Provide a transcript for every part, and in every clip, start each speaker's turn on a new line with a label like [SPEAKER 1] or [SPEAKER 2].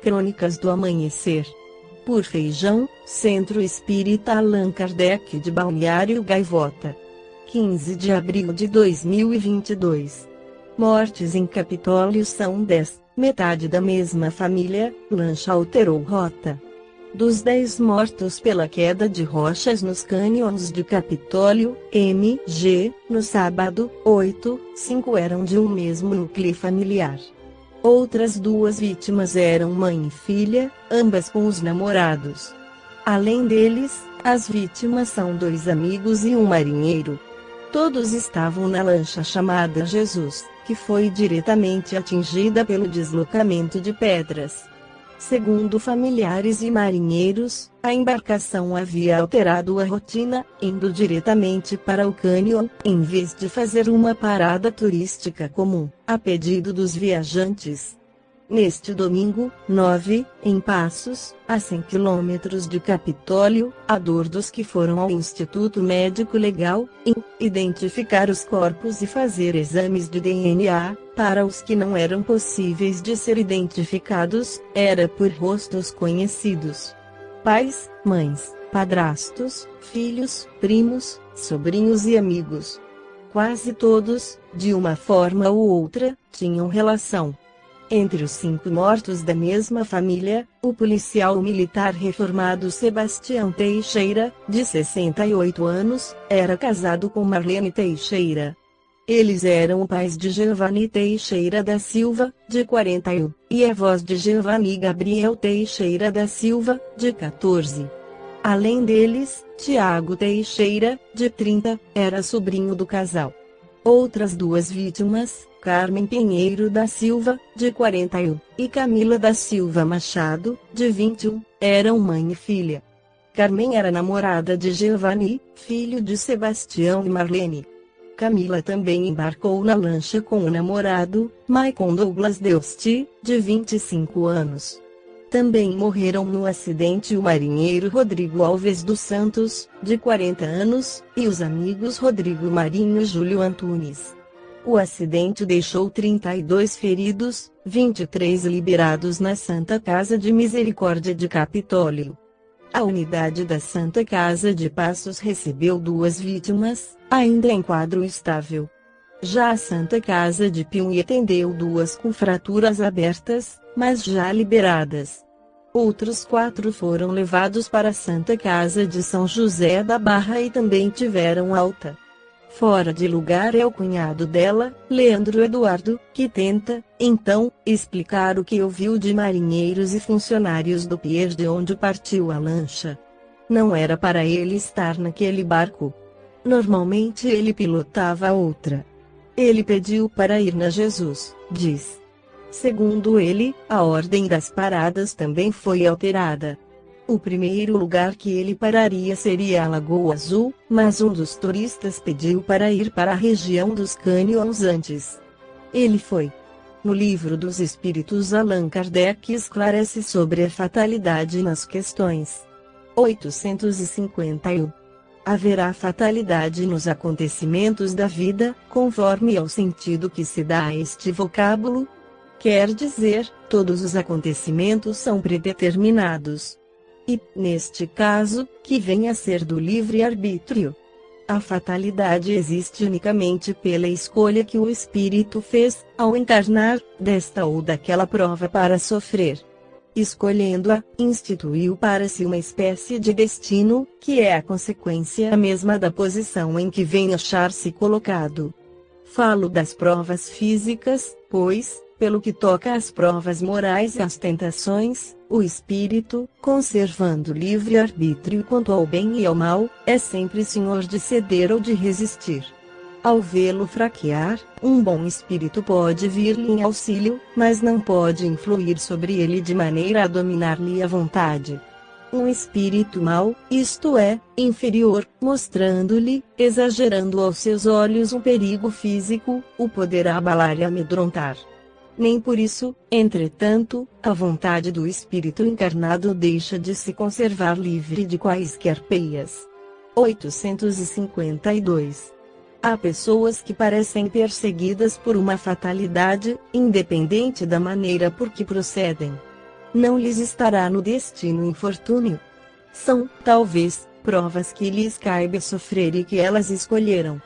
[SPEAKER 1] Crônicas do Amanhecer. Por Feijão, Centro Espírita Allan Kardec de Balneário Gaivota. 15 de abril de 2022. Mortes em Capitólio são 10, metade da mesma família. Lancha alterou rota. Dos 10 mortos pela queda de rochas nos cânions de Capitólio, MG, no sábado, 5 eram de um mesmo núcleo familiar. Outras 2 vítimas eram mãe e filha, ambas com os namorados. Além deles, as vítimas são 2 amigos e um marinheiro. Todos estavam na lancha chamada Jesus, que foi diretamente atingida pelo deslocamento de pedras. Segundo familiares e marinheiros, a embarcação havia alterado a rotina, indo diretamente para o cânion, em vez de fazer uma parada turística comum, a pedido dos viajantes. Neste domingo, 9, em Passos, a 100 quilômetros de Capitólio, a dor dos que foram ao Instituto Médico Legal, identificar os corpos e fazer exames de DNA, para os que não eram possíveis de ser identificados, era por rostos conhecidos. Pais, mães, padrastos, filhos, primos, sobrinhos e amigos. Quase todos, de uma forma ou outra, tinham relação. Entre os 5 mortos da mesma família, o policial militar reformado Sebastião Teixeira, de 68 anos, era casado com Marlene Teixeira. Eles eram pais de Giovanni Teixeira da Silva, de 41, e avós de Giovanni Gabriel Teixeira da Silva, de 14. Além deles, Tiago Teixeira, de 30, era sobrinho do casal. Outras 2 vítimas, Carmen Pinheiro da Silva, de 41, e Camila da Silva Machado, de 21, eram mãe e filha. Carmen era namorada de Giovanni, filho de Sebastião e Marlene. Camila também embarcou na lancha com o namorado, Maicon Douglas Deusti, de 25 anos. Também morreram no acidente o marinheiro Rodrigo Alves dos Santos, de 40 anos, e os amigos Rodrigo Marinho e Júlio Antunes. O acidente deixou 32 feridos, 23 liberados na Santa Casa de Misericórdia de Capitólio. A unidade da Santa Casa de Passos recebeu 2 vítimas, ainda em quadro estável. Já a Santa Casa de Piumhi atendeu 2 com fraturas abertas, mas já liberadas. Outros 4 foram levados para a Santa Casa de São José da Barra e também tiveram alta. Fora de lugar é o cunhado dela, Leandro Eduardo, que tenta, então, explicar o que ouviu de marinheiros e funcionários do pier de onde partiu a lancha. Não era para ele estar naquele barco. Normalmente ele pilotava outra. Ele pediu para ir na Jesus, diz. Segundo ele, a ordem das paradas também foi alterada. O primeiro lugar que ele pararia seria a Lagoa Azul, mas um dos turistas pediu para ir para a região dos cânions antes. Ele foi. No Livro dos Espíritos, Allan Kardec esclarece sobre a fatalidade nas questões 851. Haverá fatalidade nos acontecimentos da vida, conforme ao sentido que se dá a este vocábulo? Quer dizer, todos os acontecimentos são predeterminados. E, neste caso, que vem a ser do livre-arbítrio. A fatalidade existe unicamente pela escolha que o espírito fez, ao encarnar, desta ou daquela prova para sofrer. Escolhendo-a, instituiu para si uma espécie de destino, que é a consequência mesma da posição em que vem achar-se colocado. Falo das provas físicas, pois, pelo que toca às provas morais e às tentações, o espírito, conservando livre-arbítrio quanto ao bem e ao mal, é sempre senhor de ceder ou de resistir. Ao vê-lo fraquear, um bom espírito pode vir-lhe em auxílio, mas não pode influir sobre ele de maneira a dominar-lhe a vontade. Um espírito mau, isto é, inferior, mostrando-lhe, exagerando aos seus olhos um perigo físico, o poderá abalar e amedrontar. Nem por isso, entretanto, a vontade do espírito encarnado deixa de se conservar livre de quaisquer peias. 852. Há pessoas que parecem perseguidas por uma fatalidade, independente da maneira por que procedem. Não lhes estará no destino infortúnio? São, talvez, provas que lhes caiba sofrer e que elas escolheram.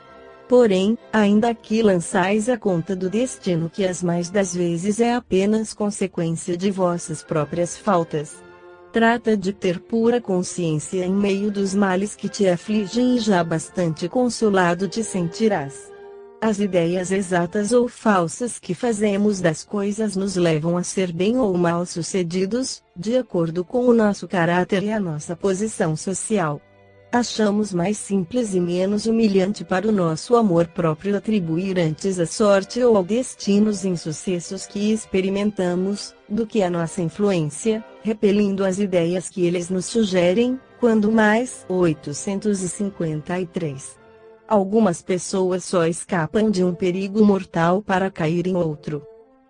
[SPEAKER 1] Porém, ainda aqui lançais a conta do destino que as mais das vezes é apenas consequência de vossas próprias faltas. Trata de ter pura consciência em meio dos males que te afligem e já bastante consolado te sentirás. As ideias exatas ou falsas que fazemos das coisas nos levam a ser bem ou mal sucedidos, de acordo com o nosso caráter e a nossa posição social. Achamos mais simples e menos humilhante para o nosso amor próprio atribuir antes à sorte ou ao destino os insucessos que experimentamos, do que a nossa influência, repelindo as ideias que eles nos sugerem, quando mais. 853. Algumas pessoas só escapam de um perigo mortal para cair em outro.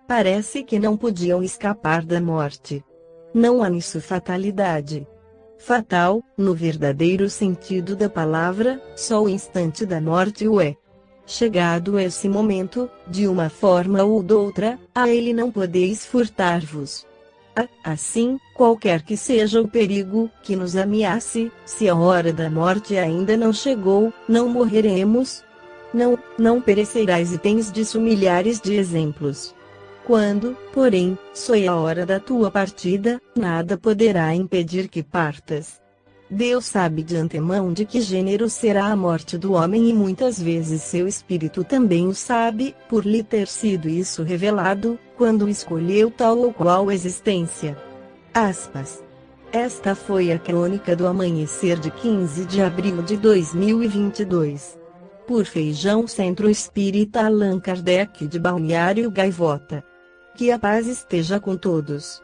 [SPEAKER 1] Parece que não podiam escapar da morte. Não há nisso fatalidade. Fatal, no verdadeiro sentido da palavra, só o instante da morte o é. Chegado esse momento, de uma forma ou doutra, a ele não podeis furtar-vos. Assim, qualquer que seja o perigo que nos ameace, se a hora da morte ainda não chegou, não morreremos? Não perecerás, e tens disso milhares de exemplos. Quando, porém, soe a hora da tua partida, nada poderá impedir que partas. Deus sabe de antemão de que gênero será a morte do homem e muitas vezes seu espírito também o sabe, por lhe ter sido isso revelado, quando escolheu tal ou qual existência. Aspas. Esta foi a crônica do amanhecer de 15 de abril de 2022. Por Feijão Centro Espírita Allan Kardec de Balneário Gaivota. Que a paz esteja com todos.